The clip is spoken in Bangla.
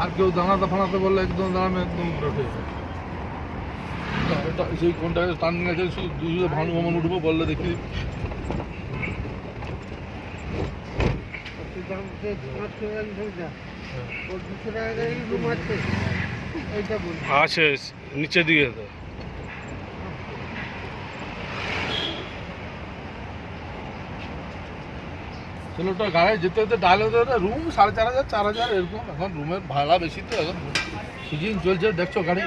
আর কেউ দাঁড়াতে ফানাতে বললে একদম দাঁড়ানো একদম উঠে সেই কোনটাকে টার্নিং আছে শুধু দুশো ভানু ভ্রমণ উঠবো বললে দেখি আছে নিচের দিকে তো ছেলেটা গাড়ি যেতে যেতে ডালে রুম 4,500 4,000 এরকম এখন রুমের ভাড়া বেশি তো এখন সিজন চলছে দেখছো গাড়ি